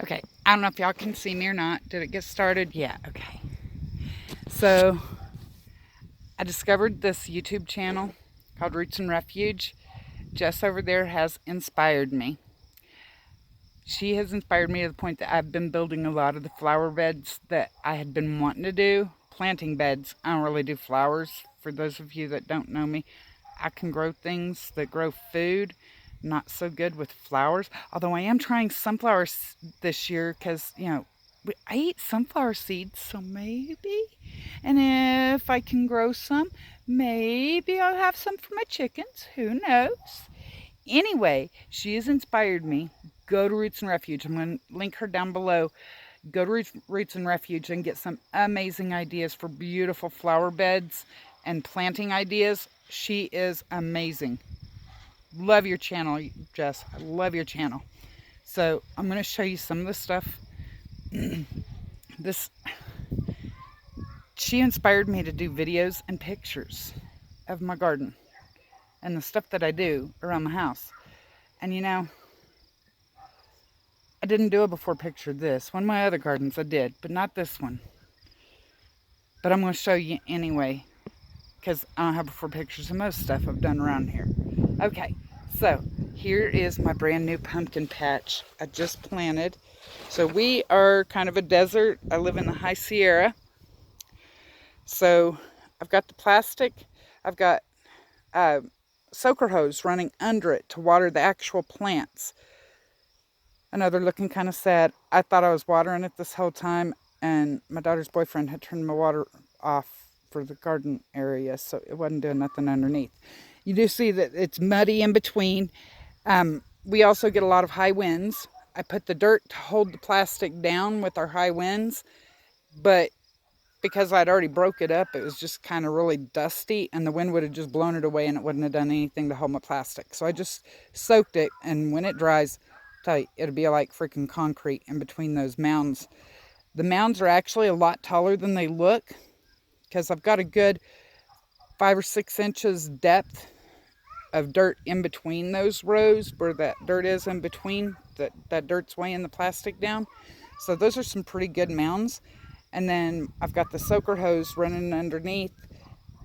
Okay, I don't know if y'all can see me or not. Did it get started? Yeah, okay. So, I discovered this YouTube channel called Roots and Refuge. Jess over there has inspired me. She has inspired me to the point that I've been building a lot of the flower beds that I had been wanting to do. Planting beds. I don't really do flowers. For those of you that don't know me, I can grow things that grow food. Not so good with flowers. Although I am trying sunflowers this year because, I eat sunflower seeds, so maybe. And if I can grow some, maybe I'll have some for my chickens. Who knows? Anyway, she has inspired me. Go to Roots and Refuge. I'm going to link her down below. Go to Roots and Refuge and get some amazing ideas for beautiful flower beds and planting ideas. She is amazing. Love your channel, Jess. I love your channel. So I'm going to show you some of the stuff. She inspired me to do videos and pictures of my garden and the stuff that I do around the house. And I didn't do a before picture of this. One of my other gardens I did, but not this one. But I'm going to show you anyway, because I don't have before pictures of most stuff I've done around here. Okay, so here is my brand new pumpkin patch I just planted. So we are kind of a desert. I live in the High Sierra. So I've got the plastic. I've got soaker hose running under it to water the actual plants. I know they're looking kind of sad. I thought I was watering it this whole time, and my daughter's boyfriend had turned my water off for the garden area, so it wasn't doing nothing underneath. You do see that it's muddy in between. We also get a lot of high winds. I put the dirt to hold the plastic down with our high winds, but because I'd already broke it up, it was just kind of really dusty, and the wind would have just blown it away, and it wouldn't have done anything to hold my plastic. So I just soaked it, and when it dries, it'll be like freaking concrete in between those mounds. The mounds are actually a lot taller than they look, because I've got a good 5 or 6 inches depth of dirt in between those rows where that dirt is in between. That dirt's weighing the plastic down. So those are some pretty good mounds. And then I've got the soaker hose running underneath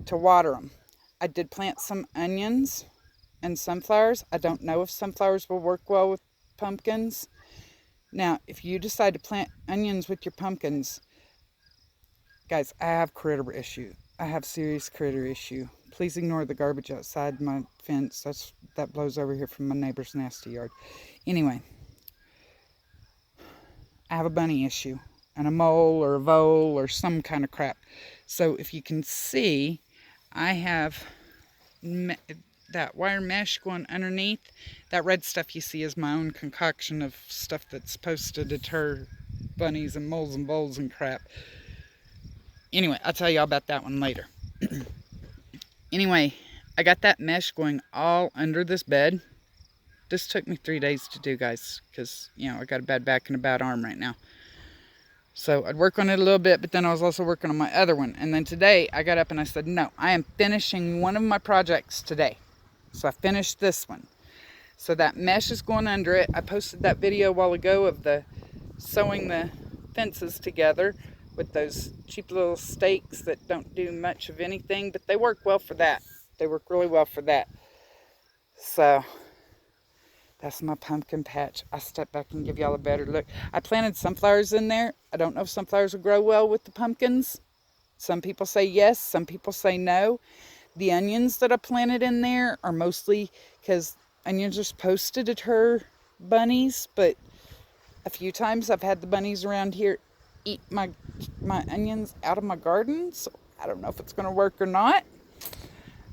to water them. I did plant some onions and sunflowers. I don't know if sunflowers will work well with pumpkins. Now, if you decide to plant onions with your pumpkins, guys, I have critter issue. I have serious critter issue. Please ignore the garbage outside my fence. That blows over here from my neighbor's nasty yard. Anyway, I have a bunny issue and a mole or a vole or some kind of crap. So if you can see, I have that wire mesh going underneath. That red stuff you see is my own concoction of stuff that's supposed to deter bunnies and moles and voles and crap. Anyway, I'll tell you all about that one later. Anyway, I got that mesh going all under this bed. This took me 3 days to do, guys, because, I got a bad back and a bad arm right now. So I'd work on it a little bit, but then I was also working on my other one. And then today I got up and I said, no, I am finishing one of my projects today. So I finished this one. So that mesh is going under it. I posted that video a while ago of the sewing the fences together with those cheap little stakes that don't do much of anything, but they work well for that. They work really well for that. So that's my pumpkin patch. I'll step back and give y'all a better look. I planted sunflowers in there. I don't know if sunflowers will grow well with the pumpkins. Some people say yes, some people say no. The onions that I planted in there are mostly because onions are supposed to deter bunnies, but a few times I've had the bunnies around here eat my onions out of my garden, so I don't know if it's going to work or not.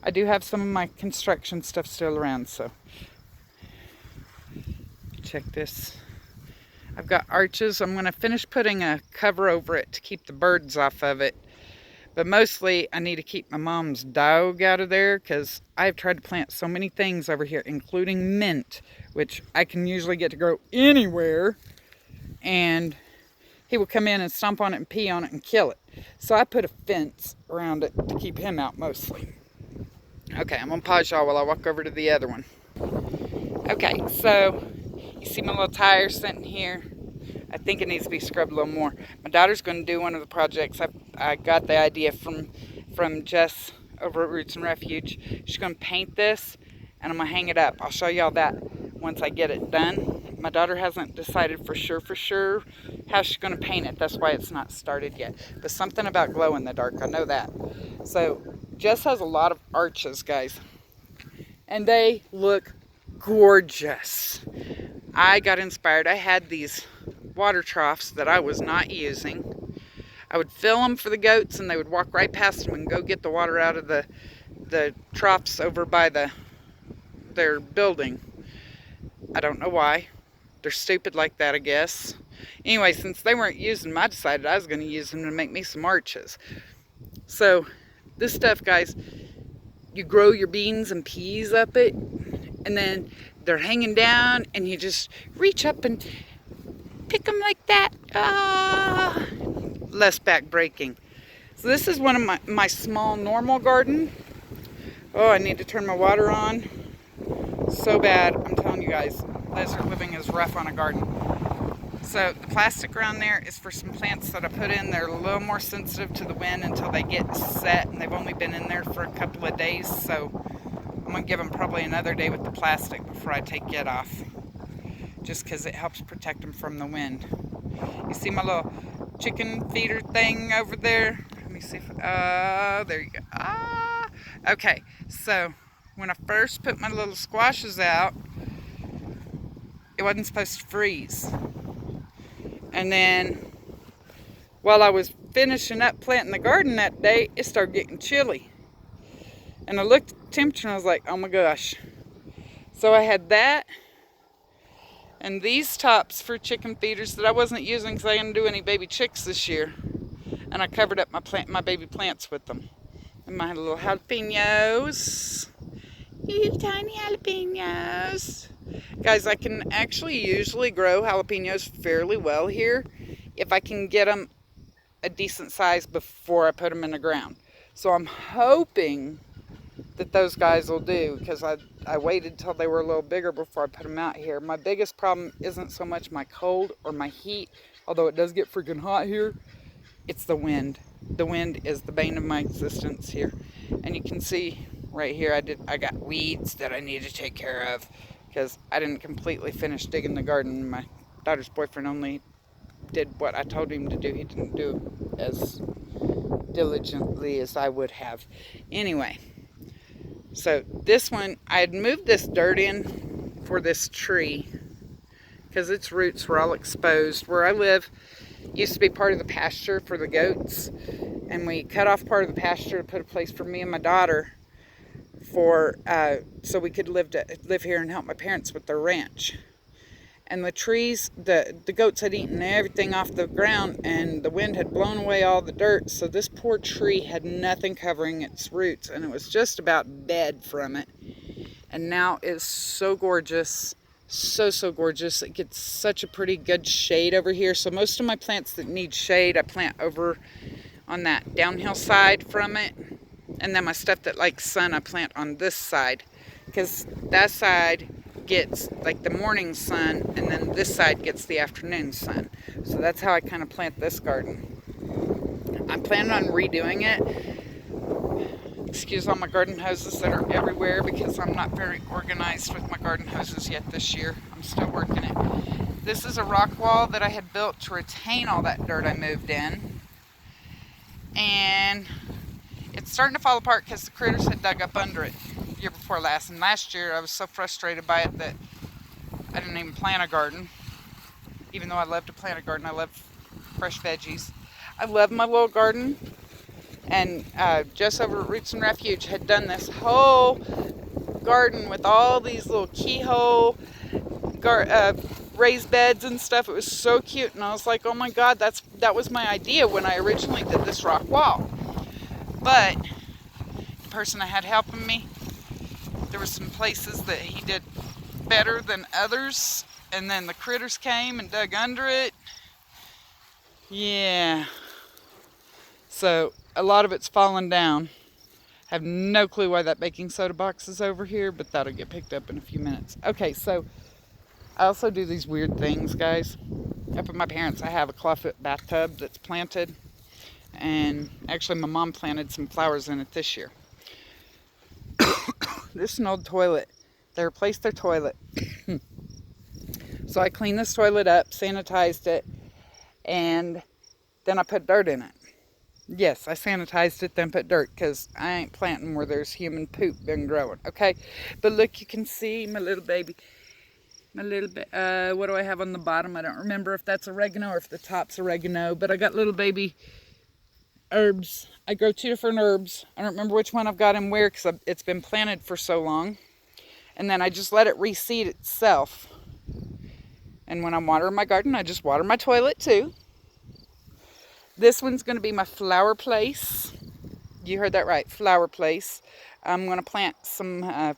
I do have some of my construction stuff still around, so check this. I've got arches. I'm going to finish putting a cover over it to keep the birds off of it. But mostly I need to keep my mom's dog out of there because I've tried to plant so many things over here, including mint, which I can usually get to grow anywhere. And he will come in and stomp on it and pee on it and kill it. So I put a fence around it to keep him out mostly. Okay, I'm going to pause y'all while I walk over to the other one. Okay, so you see my little tire sitting here. I think it needs to be scrubbed a little more. My daughter's going to do one of the projects. I got the idea from Jess over at Roots and Refuge. She's going to paint this, and I'm going to hang it up. I'll show y'all that once I get it done. My daughter hasn't decided for sure how she's going to paint it. That's why it's not started yet. But something about glow in the dark, I know that. So Jess has a lot of arches, guys, and they look gorgeous. I got inspired. I had these water troughs that I was not using. I would fill them for the goats, and they would walk right past them and go get the water out of the troughs over by their building. I don't know why. They're stupid like that, I guess. Anyway, since they weren't using them, I decided I was going to use them to make me some arches. So this stuff, guys, you grow your beans and peas up it, and then they're hanging down, and you just reach up and pick them like that. Ah, less back breaking. So this is one of my small normal garden. Oh, I need to turn my water on so bad. I'm telling you guys, desert living is rough on a garden. So the plastic around there is for some plants that I put in. They're a little more sensitive to the wind until they get set, and they've only been in there for a couple of days, so I'm going to give them probably another day with the plastic before I take it off, just because it helps protect them from the wind. You see my little chicken feeder thing over there? Let me see if, there you go. Ah, okay, so when I first put my little squashes out, it wasn't supposed to freeze. And then while I was finishing up planting the garden that day, it started getting chilly. And I looked at the temperature and I was like, oh my gosh. So I had that and these tops for chicken feeders that I wasn't using because I didn't do any baby chicks this year. And I covered up my baby plants with them. And my little jalapenos. You tiny jalapenos. Guys, I can actually usually grow jalapenos fairly well here if I can get them a decent size before I put them in the ground. So I'm hoping that those guys will do, because I waited till they were a little bigger before I put them out here. My biggest problem isn't so much my cold or my heat, although it does get freaking hot here. It's the wind. The wind is the bane of my existence here. And you can see right here I got weeds that I need to take care of because I didn't completely finish digging the garden. My daughter's boyfriend only did what I told him to do. He didn't do as diligently as I would have. Anyway, so this one, I had moved this dirt in for this tree because its roots were all exposed. Where I live used to be part of the pasture for the goats, and we cut off part of the pasture to put a place for me and my daughter for so we could live here and help my parents with their ranch. And the trees, the goats had eaten everything off the ground, and the wind had blown away all the dirt, so this poor tree had nothing covering its roots, and it was just about dead from it. And now it's so gorgeous, so gorgeous. It gets such a pretty good shade over here. So most of my plants that need shade, I plant over on that downhill side from it. And then my stuff that likes sun, I plant on this side, because that side gets like the morning sun, and then this side gets the afternoon sun. So that's how I kind of plant this garden. I'm planning on redoing it. Excuse all my garden hoses that are everywhere, because I'm not very organized with my garden hoses yet this year. I'm still working it. This is a rock wall that I had built to retain all that dirt I moved in. And it's starting to fall apart because the critters had dug up under it year before last. And last year I was so frustrated by it that I didn't even plant a garden. Even though I love to plant a garden, I love fresh veggies. I love my little garden. And Jess over at Roots and Refuge had done this whole garden with all these little keyhole raised beds and stuff. It was so cute, and I was like, oh my god, that was my idea when I originally did this rock wall. But the person I had helping me, there were some places that he did better than others, and then the critters came and dug under it. Yeah, so a lot of it's fallen down. I have no clue why that baking soda box is over here, but that'll get picked up in a few minutes. Okay, so I also do these weird things, guys. Up at my parents', I have a clawfoot bathtub that's planted. And actually, my mom planted some flowers in it this year. This is an old toilet. They replaced their toilet. So I cleaned this toilet up, sanitized it, and then I put dirt in it. Yes, I sanitized it, then put dirt, because I ain't planting where there's human poop been growing, okay? But look, you can see my little baby. My little bit, what do I have on the bottom? I don't remember if that's oregano or if the top's oregano, but I got little baby herbs. I grow 2 different herbs. I don't remember which one I've got in where, because it's been planted for so long. And then I just let it reseed itself. And when I'm watering my garden, I just water my toilet too. This one's going to be my flower place. You heard that right, flower place. I'm going to plant some, I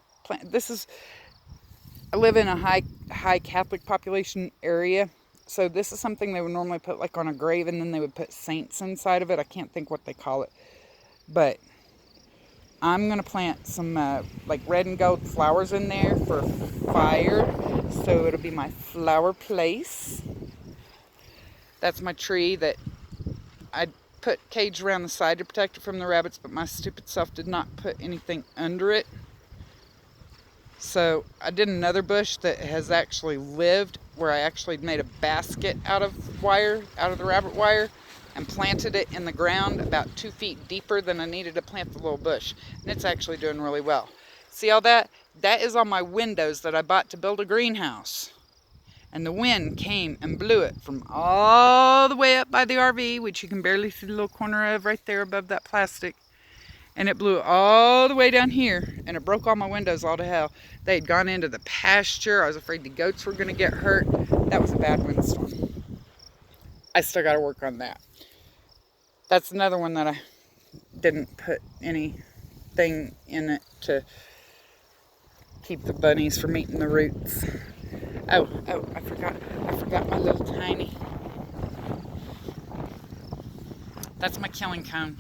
live in a high Catholic population area. So this is something they would normally put like on a grave, and then they would put saints inside of it. I can't think what they call it. But I'm going to plant some like red and gold flowers in there for fire. So it'll be my flower place. That's my tree that I put cage around the side to protect it from the rabbits, but my stupid self did not put anything under it. So I did another bush that has actually lived, where I actually made a basket out of the rabbit wire, and planted it in the ground about 2 feet deeper than I needed to plant the little bush. And it's actually doing really well. See all that? That is on my windows that I bought to build a greenhouse. And the wind came and blew it from all the way up by the RV, which you can barely see the little corner of right there above that plastic. And it blew all the way down here, and it broke all my windows all to hell. They had gone into the pasture. I was afraid the goats were going to get hurt. That was a bad windstorm. I still got to work on that. That's another one that I didn't put anything in it to keep the bunnies from eating the roots. Oh, I forgot my little tiny. That's my killing cone.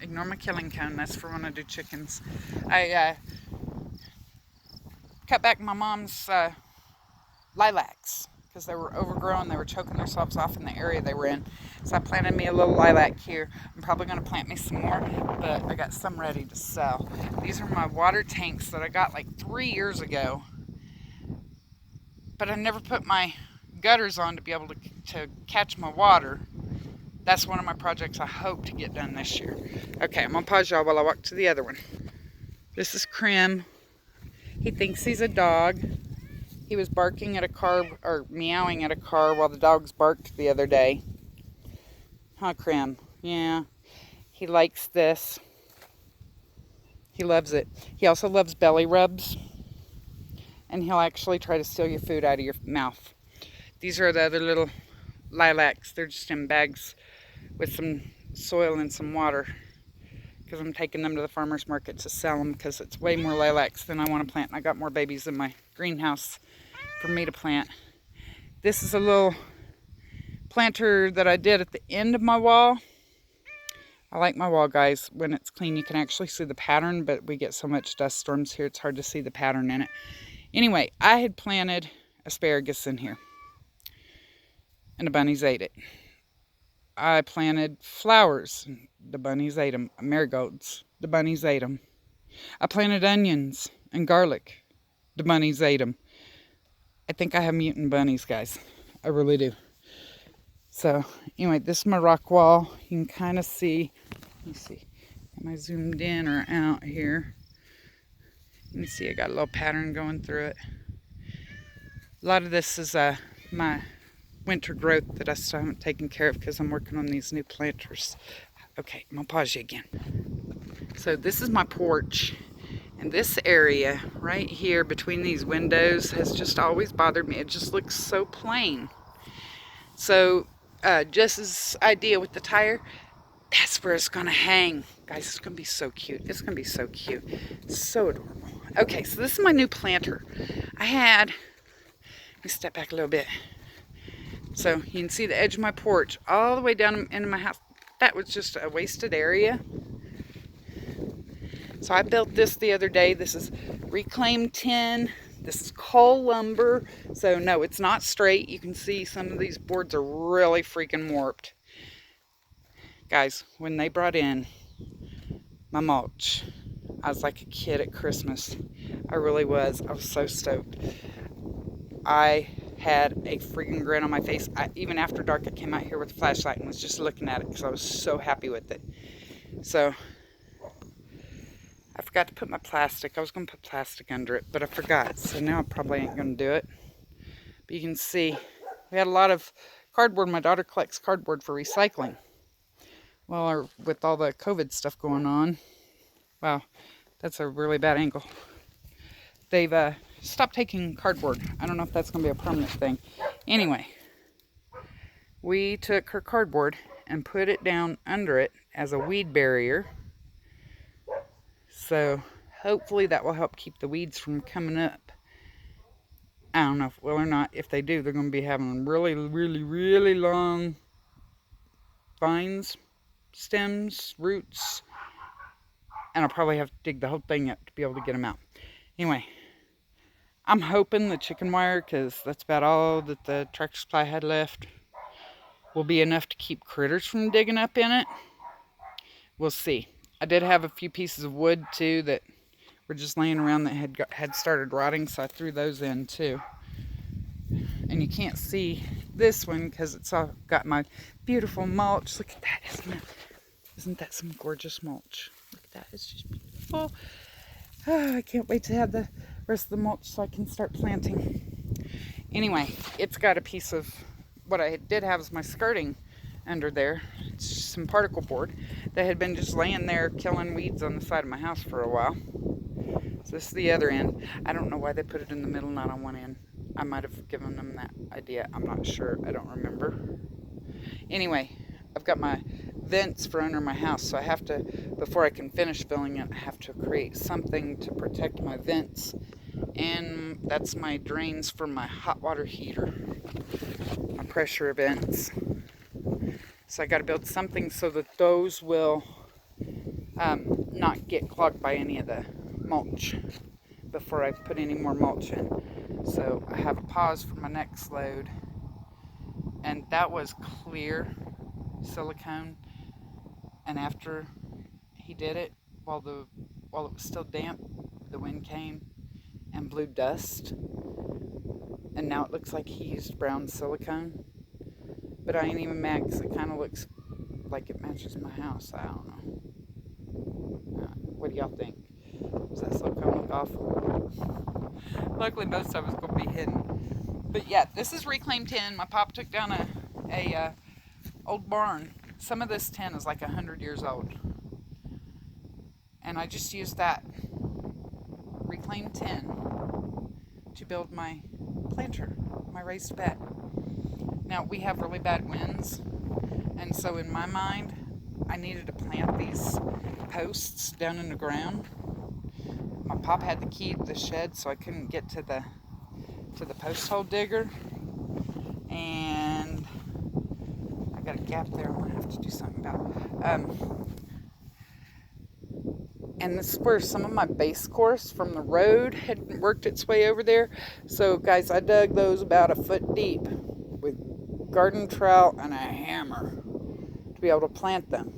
Ignore my killing cone. That's for when I do chickens. I cut back my mom's lilacs because they were overgrown. They were choking themselves off in the area they were in. So I planted me a little lilac here. I'm probably going to plant me some more, but I got some ready to sell. These are my water tanks that I got like 3 years ago. But I never put my gutters on to be able to catch my water. That's one of my projects I hope to get done this year. Okay, I'm going to pause y'all while I walk to the other one. This is Krim. He thinks he's a dog. He was barking at a car, or meowing at a car while the dogs barked the other day. Huh, Krim? Yeah. He likes this. He loves it. He also loves belly rubs. And he'll actually try to steal your food out of your mouth. These are the other little lilacs. They're just in bags with some soil and some water, because I'm taking them to the farmer's market to sell them, because it's way more lilacs than I want to plant. And I got more babies in my greenhouse for me to plant. This is a little planter that I did at the end of my wall. I like my wall, guys. When it's clean, you can actually see the pattern, but we get so much dust storms here, it's hard to see the pattern in it. Anyway, I had planted asparagus in here, and the bunnies ate it. I planted flowers. The bunnies ate them. Marigolds. The bunnies ate them. I planted onions and garlic. The bunnies ate them. I think I have mutant bunnies, guys. I really do. So, anyway, this is my rock wall. You can kind of see. Let me see. Am I zoomed in or out here? You can see I got a little pattern going through it. A lot of this is my winter growth that I still haven't taken care of because I'm working on these new planters. Okay, I'm gonna pause you again. So this is my porch, and this area right here between these windows has just always bothered me. It just looks so plain. So Jess's idea with the tire, that's where it's gonna hang. Guys, it's gonna be so cute. It's gonna be so cute. So adorable. Okay, so this is my new planter. Let me step back a little bit. So you can see the edge of my porch all the way down into my house. That was just a wasted area. So I built this the other day. This is reclaimed tin This is coal lumber, so no, it's not straight. You can see some of these boards are really freaking warped. Guys, when they brought in my mulch, I was like a kid at Christmas. I really was. I was so stoked. I had a freaking grin on my face. Even after dark, I came out here with a flashlight and was just looking at it because I was so happy with it. So, I forgot to put my plastic. I was going to put plastic under it, but I forgot. So now I probably ain't going to do it. But you can see, we had a lot of cardboard. My daughter collects cardboard for recycling. Well, with all the COVID stuff going on, wow, that's a really bad angle. They've stopped taking cardboard. I don't know if that's going to be a permanent thing. Anyway, we took her cardboard and put it down under it as a weed barrier. So hopefully that will help keep the weeds from coming up. I don't know if it will or not. If they do, they're going to be having really, really, really long vines, stems, roots, and I'll probably have to dig the whole thing up to be able to get them out. Anyway, I'm hoping the chicken wire, because that's about all that the Tractor Supply had left, will be enough to keep critters from digging up in it. We'll see. I did have a few pieces of wood too that were just laying around that had started rotting, so I threw those in too. And you can't see this one because it's all got my beautiful mulch. Look at that, isn't that some gorgeous mulch? Look at that, it's just beautiful. Oh, I can't wait to have the rest of the mulch so I can start planting. Anyway, it's got a piece of what I did have is my skirting under there. It's just some particle board that had been just laying there killing weeds on the side of my house for a while. So this is the other end. I don't know why they put it in the middle, not on one end. I might have given them that idea. I'm not sure. I don't remember. Anyway, I've got my vents for under my house, so I have to, before I can finish filling it, I have to create something to protect my vents. And that's my drains for my hot water heater, my pressure vents. So I got to build something so that those will not get clogged by any of the mulch before I put any more mulch in. So I have a pause for my next load, and that was clear silicone. And after he did it, while it was still damp, the wind came and blew dust, and now it looks like he used brown silicone. But I ain't even mad because it kind of looks like it matches my house. I don't know. What do y'all think? Does that silicone look awful? Luckily, most of it's going to be hidden. But yeah, this is reclaimed tin. My pop took down a old barn. Some of this tin is like 100 years old. And I just used that reclaimed tin to build my planter, my raised bed. Now, we have really bad winds, and so in my mind, I needed to plant these posts down in the ground. My pop had the key to the shed, so I couldn't get to the post hole digger, and I got a gap there I'm going to have to do something about. And this is where some of my base course from the road had worked its way over there. So, guys, I dug those about a foot deep with garden trowel and a hammer to be able to plant them.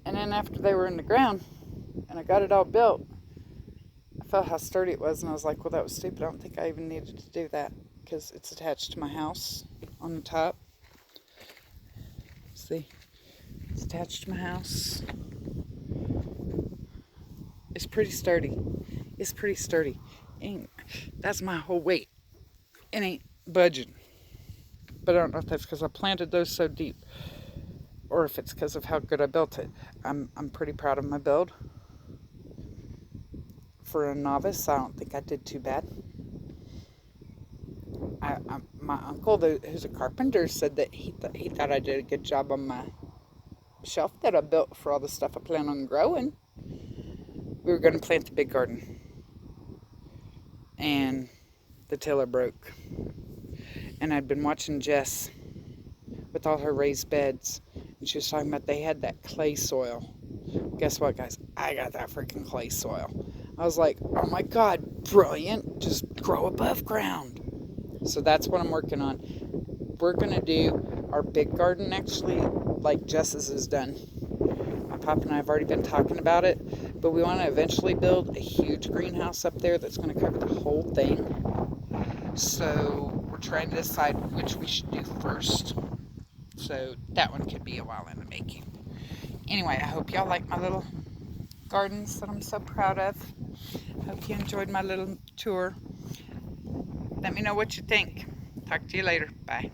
And then after they were in the ground and I got it all built, I felt how sturdy it was, and I was like, well, that was stupid. I don't think I even needed to do that because it's attached to my house on the top. See, it's attached to my house. It's pretty sturdy. It's pretty sturdy. That's my whole weight. It ain't budging. But I don't know if that's because I planted those so deep, or if it's because of how good I built it. I'm pretty proud of my build. For a novice, I don't think I did too bad. My uncle, who's a carpenter, said that he thought I did a good job on my shelf that I built for all the stuff I plan on growing. We were going to plant the big garden, and the tiller broke. And I'd been watching Jess with all her raised beds, and she was talking about they had that clay soil. Guess what, guys? I got that freaking clay soil. I was like, oh my God, brilliant. Just grow above ground. So that's what I'm working on. We're going to do our big garden actually like Jess's is done. My pop and I have already been talking about it, but we want to eventually build a huge greenhouse up there that's going to cover the whole thing. So we're trying to decide which we should do first. So that one could be a while in the making. Anyway, I hope y'all like my little gardens that I'm so proud of. Hope you enjoyed my little tour. Let me know what you think. Talk to you later. Bye.